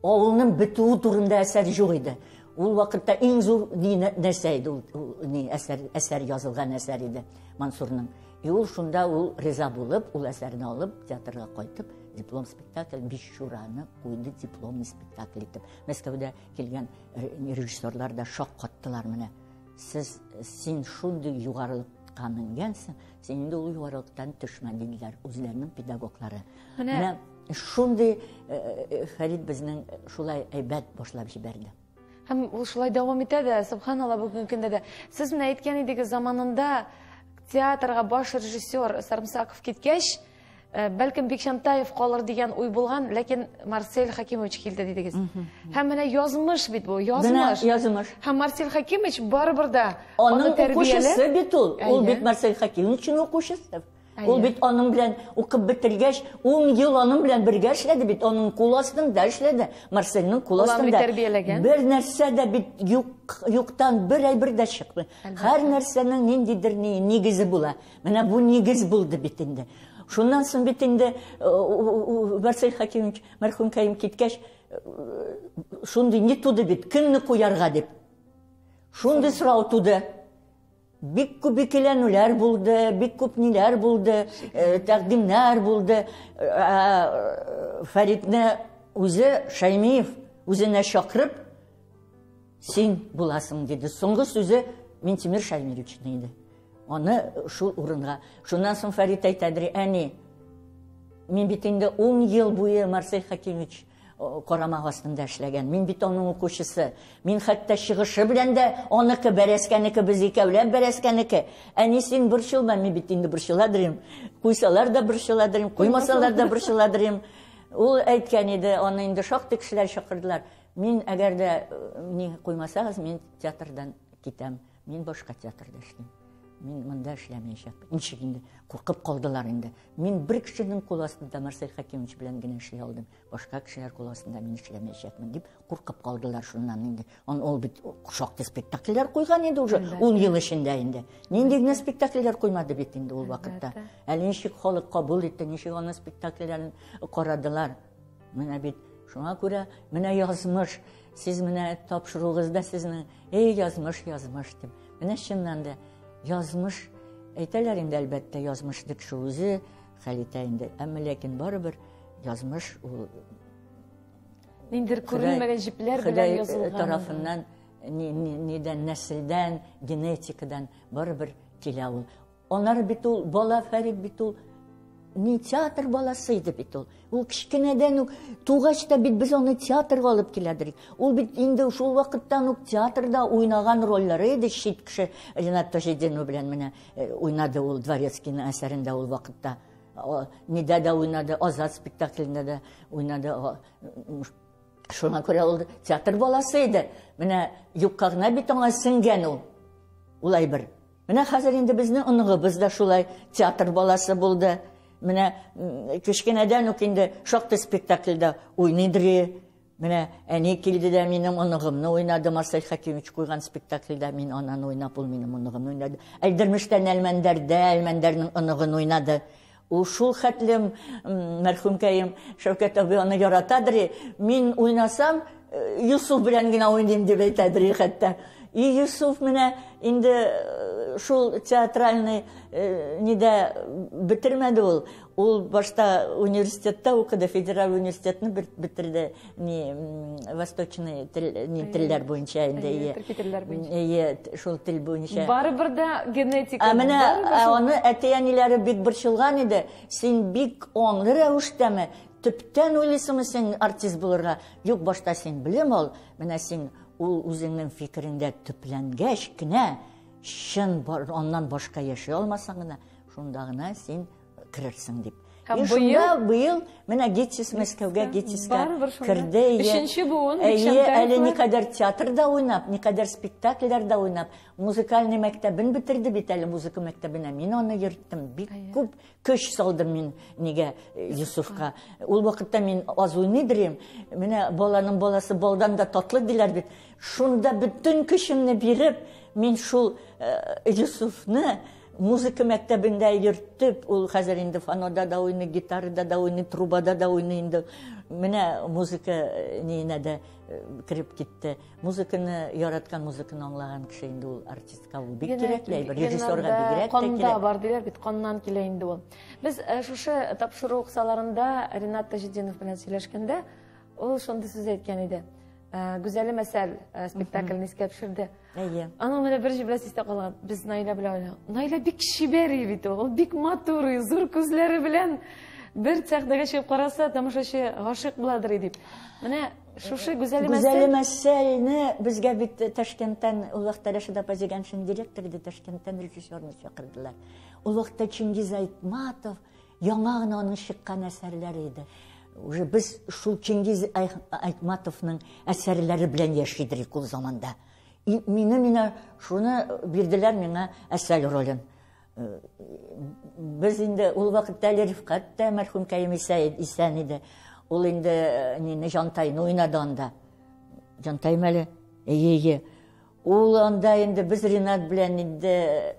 Авылның бетүе турында әсәр юк иде. Ул вакытта иң зур нәрсә иде, әсәр язылган әсәр иде Мансурның. Ул шунда ул риза булып, ул әсәрне алып, театрга кайтып, диплом спектакль Бишураны куйды, дипломный спектакль итеп. Мәскәүдә килгән режиссерлар да шок каттылар менә. Син шундый югарылыкка менгәнсең, син инде ул югарылыктан төшмә диделәр үзләренең педагоглары. Менә шундый Фәрит безнең шулай әйбәт башлап җибәрде. Һәм ул шулай дәвам итә дә, субханалла, бүгенге көндә дә. Сез менә әйткән идегез, заманында театрга баш режиссер Сарымсаков киткәч, бәлкем Бикшантаев калыр дигән уй булган, ләкин Марсель Хакимович килде дидегез. Һәм менә язмыш бит бу, язмыш. Һәм Марсель Хакимович барыбер дә аны тәрбияле бит ул. Ул бит Марсель Хакимовичның укучысы. Ул бит аның белән укып бетергәч, 10 ел аның белән бергә эшләде бит, аның кул астында эшләде. Марсельның кул астында. Бер нәрсә дә бит юктан бер әйбер дә чыкмый. Һәр нәрсәнең ниндидер нигезе була. Менә бу нигез булды бит инде. Шуннан соң бит инде Марсель Хакимович мәрхүм кайым киткәч, шундый ни туды бит, кемне куярга дип. Шундый сорау туды. Бик күп икеләнүләр булды, бик күп ниләр булды, тәкъдимнәр булды. Фәритне үзе Шаймиев үзенә чакырып, син буласың диде. Соңгы сүзе Минтимир Шаймиевичне иде. Аны шул урынга. Шуннан соң Фәрит әйтәдер, әни, мин бит инде 10 ел буе Марсель Хакимович карамак астында эшләгән. Мин бит аның укучысы. Мин хәтта чыгышы белән дә аныкы бәрәскәнеке, без икәүләп бәрәскәнеке. Әни, син борчылма, мин бит инде борчыладырым. Куйсалар да борчыладырым, куймасалар да борчыладырым. Ул әйткән иде, аны инде шактый кешеләр чакырдылар. Мин әгәр дә ни куймасагыз, мин театрдан китәм. Мин башка театрда эшлим. Мин монда эшләмәячәкмен. Ничек инде куркып калдылар инде. Мин бер кешенең кул астында Марсель Хакимович белән генә эшли алдым. Башка кешеләр кул астында мин эшләмәячәкмен дип куркып калдылар шуннан инде. Ул бит шактый спектакльләр куйган иде уже 10 ел эчендә инде. Нинди генә спектакльләр куймады бит инде ул вакытта. Әле ничек халык кабул итте, ничек аны спектакльләрен карадылар. Менә бит Шуңа күрә менә язмыш, сез менә тапшыруыгызда сезнең язмыш дип. Менә чыннан да язмыш әйтәләр инде әлбәттә язмышдык шу үзе хәл итә инде. Әмма ләкин барыбер язмыш ул ниндер күренмәгән җипләр белән язылган тарафыннан нидән нәселдән, генетикадан барыбер килә ул. Алар бит ул бала Фәрит бит ул не театр баласы иде бит ул. Ул кичкенәдән үк тугач та бит без аны театрга алып киләдек. Ул бит инде шул вакыттан үк театрда уйнаган рольләре иде. Шит кеше Ринат Таҗетдинов белән менә уйнады ул Дворецкийның әсәрендә ул вакытта. Нидә дә уйнады, Азат спектаклендә дә уйнады. Шуңа күрә ул театр баласы иде. Менә юкка гына бит аңа сеңгән ул. Улай бер. Менә хәзер инде безнең оныгыбыз да шулай театр баласы булды. Менә кичкенәдән үк инде шактый спектакльдә уйныйдыр. Менә әни килде дә минем оныгымны уйнады. Марсель Хакимович куйган спектакльдә мин ананы уйнап ул минем оныгымны уйнады. Әлдермештән Әлмәндәрнең оныгын уйнады. Ул шул хәтлем мәрхүмкәем Шәүкәт абый аны яратадыр. Мин уйнасам Юсуф белән генә уйныйм дип әйтәдер хәтта. Юсуф менә инде шул театральный нидә бетермәде ул. Ул башта университетта укыды, федераль университетны бетерде. Восточный телләр буенча инде. Шул тел буенча. Барыбер дә генетика. Менә аны әти-әниләре бик борчылган иде. Син бик аңлы рәвештәме төптән уйлыйсыңмы син артист булырга? Юк, башта син белем ал. Менә син ул үзеңнең фикереңдә төпләнгәч кенә шын бар, оннан башка яши алмасаң гына, шунда гына син керерсең дип. Быел менә Гетис Мәскәүгә керде. Өченче буын әле никадәр театрда уйнап, никадәр спектакльләрдә уйнап, музыкаль мәктәбен бетерде бит әле музыка мәктәбенә. Мин аны йөрттем, бик күп көч салдым мин нигә Юсуфка. Ул вакытта мин аз уйныйдым. Менә баланың баласы балдан да татлы диләр бит. Шунда бүтән көчемне биреп, мин шул Юсуфны музыка мәктәбендә йөртеп, ул хәзер инде фанода да уйный, гитарада да уйный, трубада да уйный инде. Менә музыка нинә дә кирип китте. Музыканы яраткан, музыканы аңлаган кеше инде ул артистка ул бик кирәкле, режиссерга бигрәк тә кирәк. Канда бар диләр бит, каннан килә инде ул. Без шушы тапшыру кысаларында Ринат Таҗетдинов белән сөйләшкәндә, ул шундый сүз әйткән иде. Güzel mesel spektaklini iskep şurada. Anam öyle bir şey bile siste kalan. Biz Naila bile öyle. Naila bik şiberi bit o. Bik maturu, zor gözleri bilen bir sahneye çıkıp karasa tamaşaçı aşık buladır edip. Mene şuşu güzel mesel. Güzel meselni bizge bit Taşkent'ten o vakta Raşida Paziganşin direktörü de Taşkent'ten rejissörünü çağırdılar. O vakta Çingiz Aytmatov yanağına onun çıkan eserleriydi. Biz шул Çingiz Aytmatovның әсәрләре белән яшидек ул заманда. Мине шуны бирделәр миңа әсәр ролен. Без инде ул вакытта Рифкат та мәрхүмкәем исән иде. Ул инде Җантайны уйнады анда. Җантай мәле? Ул анда инде без Ринат белән инде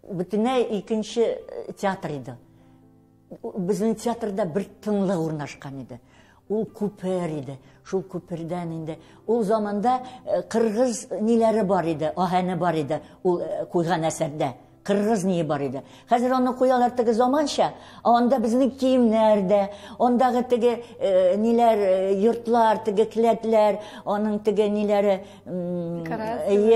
бөтенләй икенче театр иде. Безнең театрда бер тынлык урнашкан иде. Ул күпер иде. Шул күпердән инде. Ул заманда кыргыз ниләре бар иде, аһәне бар иде. Ул куйган әсәрдә. Кыргыз ние бар иде. Хәзер аны куялар теге заманча, анда безнең киемнәрдә, андагы теге ниләр, йортлар, теге келәтләр, аның теге ниләре,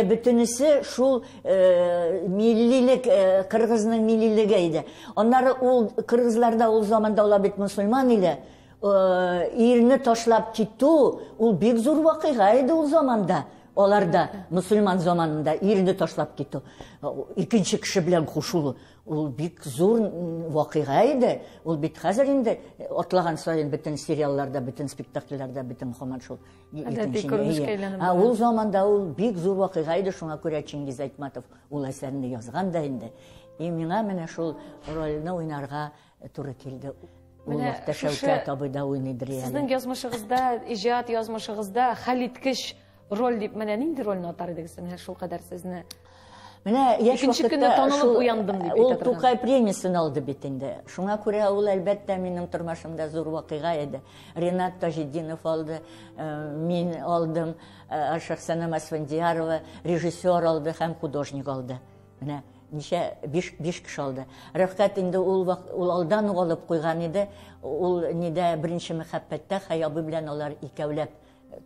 бөтенесе шул миллилек, кыргызның миллилеге иде. Аннары ул кыргызларда ул заманда ул бит мусульман иде. Ирне ташлап китү, ул бик зур вакыйга иде ул заманда. Оларда мусульман заманында ирне ташлап китү. Икенче кеше белән кушылу. Ул бик зур вакыйга иде. Ул бит хәзер инде атлаган сайын бөтен сериалларда, бөтен спектакльләрдә, бөтен һаман шул. Ул заманда ул бик зур вакыйга иде, шуңа күрә Çingiz Aytmatov ул әсәрне язган да инде. Миңа менә шул рольне уйнарга туры килде. Ул вакытта Шәүкәт абый да уйныйдыр әле. Сезнең язмышыгызда, иҗат язмышыгызда хәлиткеч роль дип менә нинди рольне атар идегез? Менә шул кадәр сезне Икенче көнне танылып уяндым дип ул әйтә торган. Тукай премиясын алды бит инде. Шуңа күрә ул әлбәттә минем тормышымда зур вакыйга иде. Ринат Тажетдинов алды, мин алдым, Шахсанам Асфандиярова режиссер алды һәм художник алды. Менә ничә 5 кеше алды. Рәфкать инде ул алдан алып куйган иде. Ул нидә беренче мәхәббәттә Хаябы белән алар икәүләп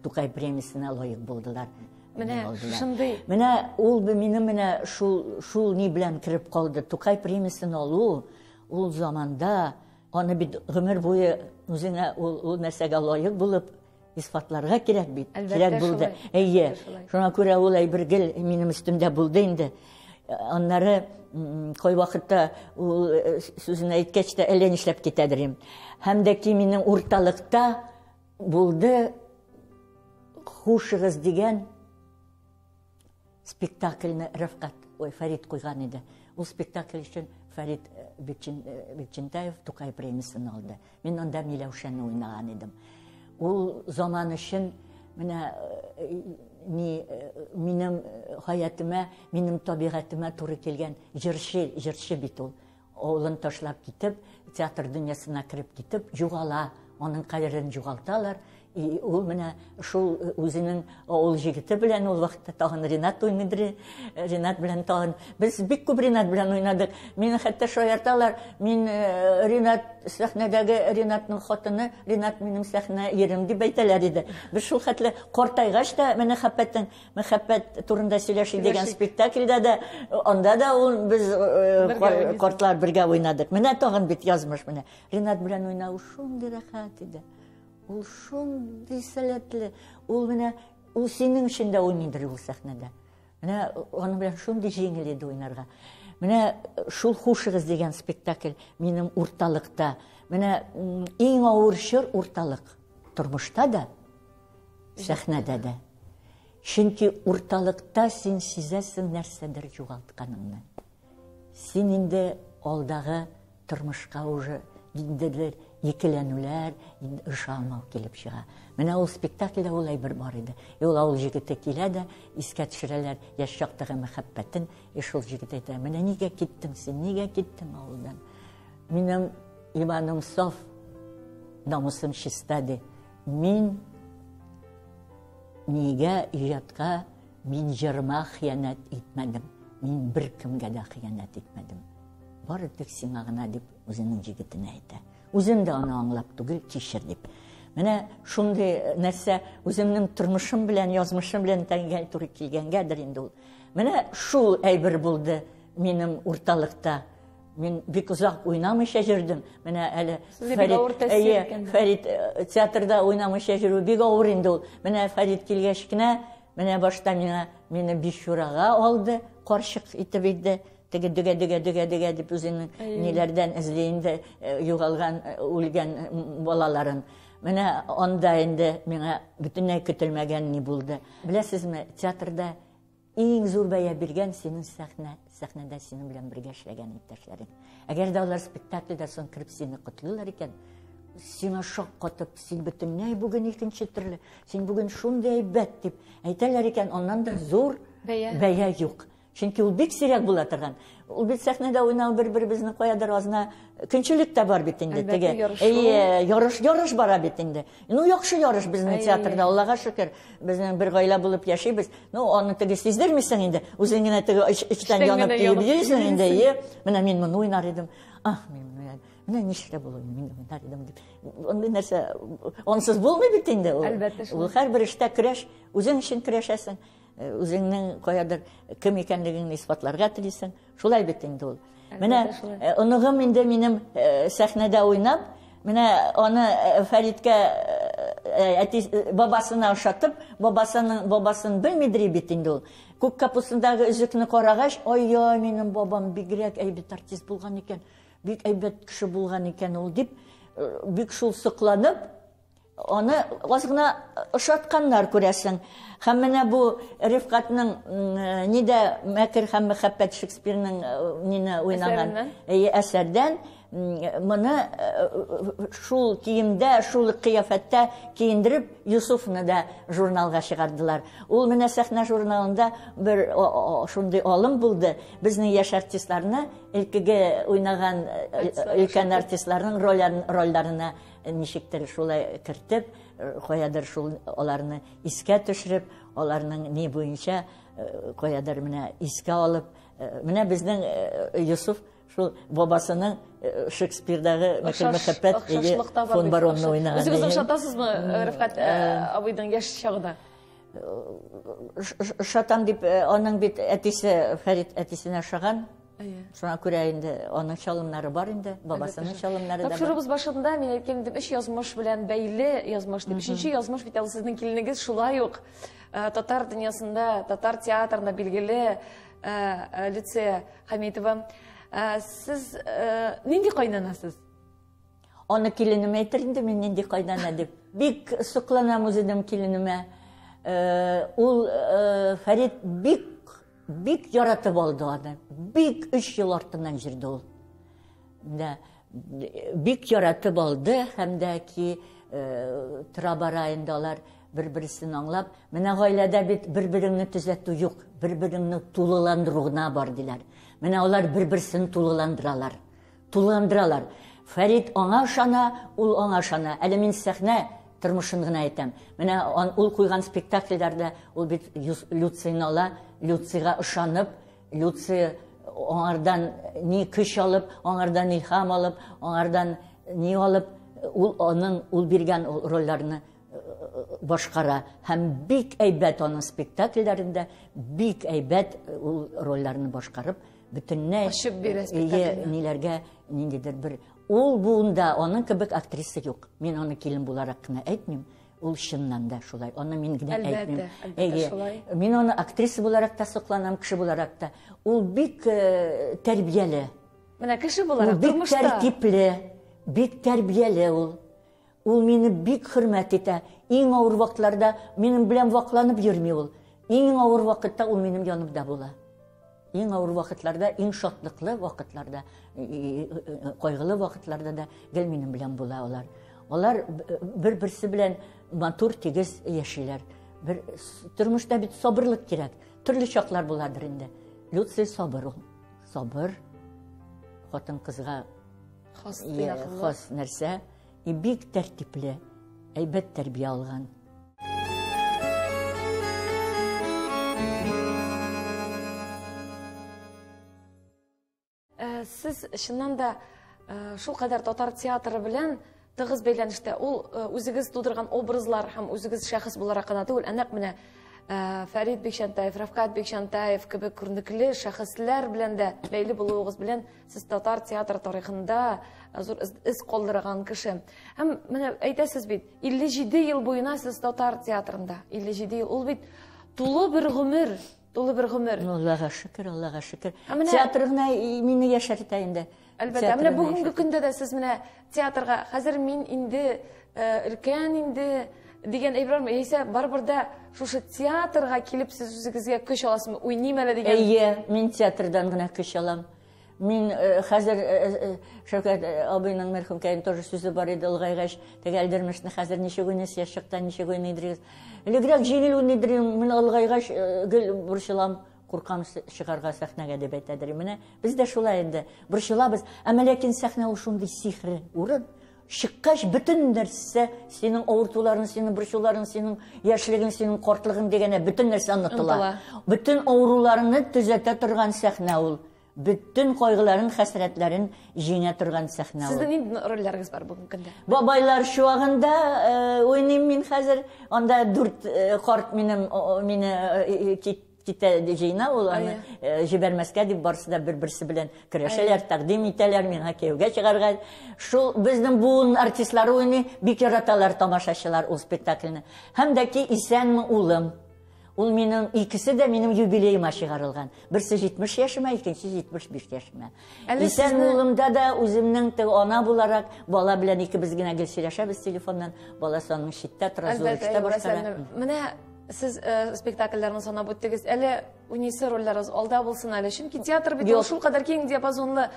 Тукай премиясына лаек булдылар. Менә шундый. Менә ул минем менә шул ни белән кирип калды. Тукай премиясын алу, ул заманда аны бит гомер буе үзеңә ул нәрсәгә лаек булып исфатларга кирәк бит. Кирәк булды. Әйе. Шуңа күрә ул әйбергел минем өстемдә булды инде. Аннары кай вакытта ул сүзен әйткәч тә әллә нишләп китәдер. Һәм дә ки минем урталыкта булды Хушыгыз дигән спектакльне Рәфкать Фәрит куйган иде. Ул спектакль өчен Фәрит Бекчентаев Тукай премиясын алды. Мин анда Миләүшәне уйнаган идем. Ул заман өчен менә минем хаятыма, минем табигатыма туры килгән җырчы бит ул. Авылын ташлап китеп, театр дөньясына кирип китеп, югала, аның кадерен югалталар. Ул менә шул үзенең авыл җигете белән ул вакытта тагын Ринат уйныйдыр. Ринат белән тагын без бик күп Ринат белән уйнадык. Мине хәтта шаярталар. Мин Ринат сәхнәдәге Ринатның хатыны, Ринат минем сәхнә ерем дип әйтәләр иде. Без шул хәтле картайгач та мәхәббәт турында сөйләши дигән спектакльдә дә анда да ул без картлар бергә уйнадык. Менә тагын бит язмыш менә. Ринат белән уйнау шундый рәхәт иде. Ул шундый сәләтле, ул менә ул синең эчендә уйныйдыр ул сәхнәдә. Менә аның белән шундый җиңел иде уйнарга. Менә шул Хушыгыз дигән спектакль минем урталыкта. Менә иң авыр чор урталык. Тормышта да, сәхнәдә дә. Чөнки урталыкта син сизәсең нәрсәдер югалтканыңны. Син инде алдагы тормышка уже диндерләр икеләнүләр, ышанмау килеп чыга. Менә ул спектакльдә ул әйбер бар иде. Ул авыл җигете килә дә, искә төшерәләр яшь чактагы мәхәббәтен. Шул җигет әйтә: "Менә нигә киттең син? Нигә киттең авылдан?" Минем иманым саф, намусым чиста ди. Мин нигә иҗатка мин җырма хыянәт итмәдем. Мин бер кемгә дә хыянәт итмәдем. Бары тик сиңа гына дип үзенең җигетенә әйтә. Үзем дә аны аңлап түгел, кичер дип. Менә шундый нәрсә үземнең тормышым белән, язмышым белән тәңгәл туры килгәнгәдер инде ул. Менә шул әйбер булды минем урталыкта. Мин бик узак уйнамыйча җөрдем. Менә әле Фәрит театрда уйнамыйча җөрү бик авыр инде ул. Менә Фәрит килгәч кенә, менә башта мине Бишурага алды, карчык итеп иде. Теге дөгә дип үзенең ниләрдән эзләйенде югалган, үлгән балаларын. Менә анда инде миңа бөтенләй көтелмәгән ни булды. Беләсезме, театрда иң зур бәя биргән синең сәхнәдә синең белән бергә эшләгән иптәшләрең. Әгәр дә алар спектакльдә соң кирип сине котлыйлар икән, сиңа шок катып, син бөтенләй бүген икенче төрле, син бүген шундый әйбәт дип әйтәләр икән, аннан да зур бәя юк. Чөнки ул бик сирәк була торган. Ул бит сәхнәдә уйнау бер-беребезне каядыр азна көнчелек тә бар бит инде. Ярыш бара бит инде. Яхшы ярыш безнең театрда, Аллага шөкер. Безнең бер гаилә булып яшибез. Аны теге сиздермисең инде. Үзең генә теге ичтән янып йөрисең инде. Менә мин моны уйнар идем. Менә нишләп булыр мин уйнар идем дип. Андый нәрсә ансыз булмый бит инде. Ул һәрбер эштә көрәш, үзең өчен көрәшәсең. Үзеңнең каядыр кем икәнлегеңне исбатларга телисең. Шулай бит инде ул. Менә оныгым инде минем сәхнәдә уйнап, менә аны Фәриткә бабасына ошатып, бабасын белмидер бит инде ул. Күк капусындагы үзекне карагач, ой, минем бабам бигрәк әйбәт артист булган икән, бик әйбәт кеше булган икән ул дип, бик шул сыкланып, аны азгына ошатканнар күрәсең. Һәм менә бу Рифкатның нидә мәкер һәм мәхәббәт Шекспирның нине уйнаган әсәрдән моны шул киемдә, шул кыяфәттә киендереп, Юсуфны да журналга чыгардылар. Ул менә сәхнә журналында бер шундый алым булды. Безнең яшь артистларны илкеге уйнаган өлкән артистларның рольләренә ничектер шулай кертеп, каядыр шул аларны искә төшереп, аларның ни буенча каядыр менә искә алып, менә безнең Юсуф шул бабасының Шекспирдагы мәхәббәт фон Баронны уйнаган. Үзегез ошатасызмы, Рифкат абыйның яшь чагында? Шатам дип, аның бит әтисе, Фәрит әтисенә ошаган. Шуңа күрә инде аның чалымнары бар инде, бабасының чалымнары да бар. Тапшырыбыз башында мин әйткән идем, 3 язмыш белән бәйле язмыш дип. 3нче язмыш бит ул сезнең киленегез шулай ук татар дөньясында, татар театрында билгеле Люция Хәмитова. Сез нинди кайнанасыз? Аны киленеме әйтер инде мин нинди кайнана дип. Бик сокланам үзем киленемә. Ул Фәрит бик яратып алды аны. Бик 3 ел артыннан җирде ул. Бик яратып алды һәм дә ки тора-бара инде алар бер-берсен аңлап, менә гаиләдә бит бер-береңне төзәтү юк, бер-береңне тулыландыру гына бар диләр. Менә алар бер-берсен тулыландыралар. Фәрит аңа ышана, ул аңа ышана. Әле мин сәхнә тормышын гына әйтәм. Менә ул куйган спектакльләрдә ул бит Люцияны ала, Люцияга ышанып, Люция аңардан ни көч алып, аңардан илһам алып, аңардан ни алып, ул биргән рольләрне башкара. Һәм бик әйбәт аның спектакльләрендә, бик әйбәт ул рольләрне башкарып, бөтенләй ниләргә ниндидер бер ул буында аның кебек актриса юк. Мин аны килен буларак кына әйтмим. Ул чыннан да шулай. Аны мин генә әйтмим. Мин аны актриса буларак та сокланам, кеше буларак та. Ул бик тәрбияле. Менә кеше буларак тормышта бик тәртипле, бик тәрбияле ул. Ул мине бик хөрмәт итә. Иң авыр вакытларда минем белән вакланып йөрми ул. Иң авыр вакытта ул минем янымда була. Иң авыр вакытларда, иң шатлыклы вакытларда, кайгылы вакытларда да гел минем белән була алар. Алар бер-берсе белән матур тигез яшиләр. Бер тормышта бит сабырлык кирәк. Төрле чаклар буладыр инде. Люция сабыр ул. Сабыр. Хатын кызга хас нәрсә. Бик тәртипле, әйбәт тәрбия алган. Сез чыннан да шул кадәр татар театры белән тыгыз бәйләнештә, ул үзегез тудырган образлар һәм үзегез шәхес буларак кына түгел, әнәк менә Фәрит Бикшантаев, Рафкат Бикшантаев кебек күренекле шәхесләр белән дә бәйле булуыгыз белән сез татар театр тарихында зур из калдырган кеше. Һәм менә әйтәсез бит, 57 ел буена сез татар театрында, 57 ел, ул бит тулы бер гомер. Аллага шөкер, Аллага шөкер. Театрына мине яшәртә инде. Әлбәттә, менә бүгенге көндә дә сез менә театрга хәзер мин инде өлкән инде дигән әйберләрме, яисә барыбер дә шушы театрга килеп сез үзегезгә көч аласызмы, уйныйм әле дигән? Әйе, мин театрдан гына көч алам. Мин хәзер Шәүкәт абыйның мәрхүмкәйнең тоже сүзе бар иде, улгайгач, тәгәлдермешне хәзер ничек уйныйсыз, яшьлектә ничек уйныйдырыгыз. Элегрәк җиңел уйныйдырым, мин улгайгач гел борчылам, куркам чыгарга сәхнәгә дип әйтәдер. Менә без дә шулай инде, борчылабыз. Әмма ләкин сәхнә ул шундый сихри урын. Чыккач бөтен нәрсә, синең авыртуларың, синең борчуларың, синең яшьлегең, синең картлыгың дигәнә бөтен нәрсә онытыла. Бөтен авыруларны төзәтә торган сәхнә ул. Bütün кайгыларын, хәсрәтләрен җиңә торган сәхнә ул. Сезнең нинди рольләрегез бар бүгенге көндә? Бабайлар шуагында уйныйм мин хәзер. Анда 4 карт мине китә җыйна, ул аны җибәрмәскә дип барсы да бер-берсе белән көрәшәләр, тәкъдим итәләр миңа кияүгә чыгарга. Шул безнең буын артистлары уйный, бик яраталар тамашачылар ул спектакльне. Һәм дә ки исәнме улым. Ул минем икесе дә минем юбилеема чыгарылган. Берсе 70 яшыма, икенче 75 яшыма. Исән улымда да үземнең ана буларак бала белән икебез генә гел сөйләшәбез телефоннан. Бала саның читтә тора, зурышта башкара. Менә сез спектакльләрне санап үттегез. Әле унисе рольләрегез алда булсын әле, чөнки театр бит шул кадәр киң диапазонлы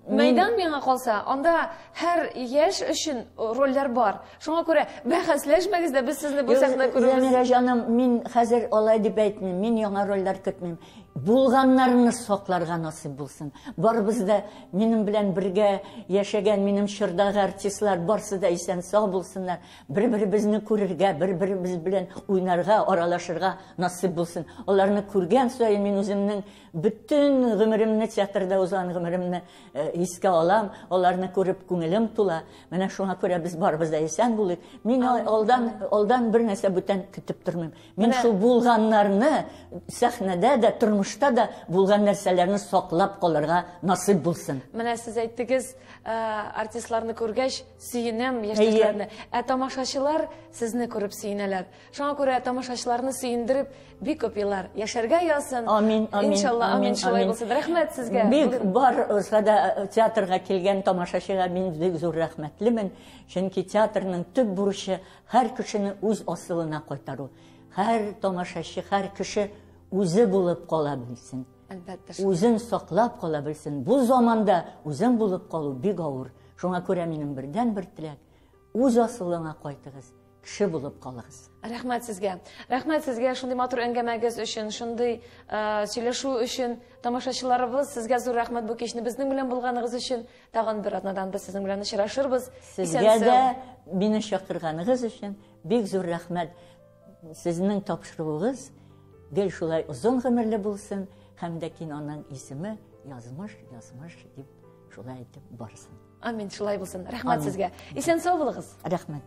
Мәйдан миңа калса, анда һәр яшь өчен рольләр бар. Шуңа күрә бәхәсләшмәгез дә, без сезне бу сәхнәдә күрәбез. Зәмирә җаным, мин хәзер алай дип әйтмим. Мин яңа рольләр көтмим. Булганнарны сакларга насыйп булсын. Барыбыз да минем белән бергә яшәгән минем чордагы артистлар барсы да исән сау булсыннар. Бер-беребезне күрергә, бер-беребез белән уйнарга, аралашырга насыйп булсын. Аларны күргән саен мин үземнең bütün гомеремне, театрда узган гомеремне искә алам. Аларны күреп күңелем тула. Менә шуңа күрә без барыбыз да исән булыйк. Мин алдан бер нәрсә бүтән көтеп тормыйм. Мин шул булганнарны сәхнәдә дә, тормышта да булган нәрсәләрне саклап калырга насыйп булсын. Менә сез әйттегез, артистларны күргәч сөенәм яшьләрне. Тамашачылар сезне күреп сөенәләр. Шуңа күрә тамашачыларны сөендереп бик күп еллар яшәргә язсын. Амин, амин. Иншалла, амин шулай булсын. Рәхмәт сезгә. Бик бар сада театрга килгән тамашачыга мин бик зур рәхмәтлемен. Чөнки театрның төп бурычы һәр кешене үз асылына кайтару. Һәр тамашачы, һәр кеше үзе булып кала белсен. Әлбәттә. Үзен саклап кала белсен. Бу заманда үзен булып калу бик авыр. Шуңа күрә минем бердән-бер теләк, үз асылына кайтыгыз, кеше булып калыгыз. Рәхмәт сезгә. Рәхмәт сезгә шундый матур әңгәмәгез өчен, шундый сөйләшү өчен. Тамашачыларыбыз, сезгә зур рәхмәт бу кичне безнең белән булганыгыз өчен. Тагын бер атнадан без сезнең белән очрашырбыз. Сезгә дә мине чакырганыгыз өчен бик зур рәхмәт. Сезнең тапшыруыгыз гел шулай озын гомерле булсын, һәм дә киноның исеме язмыш дип шулай итеп барсын. Амин, шулай булсын. Рәхмәт сезгә. Исән сау булыгыз. Рәхмәт.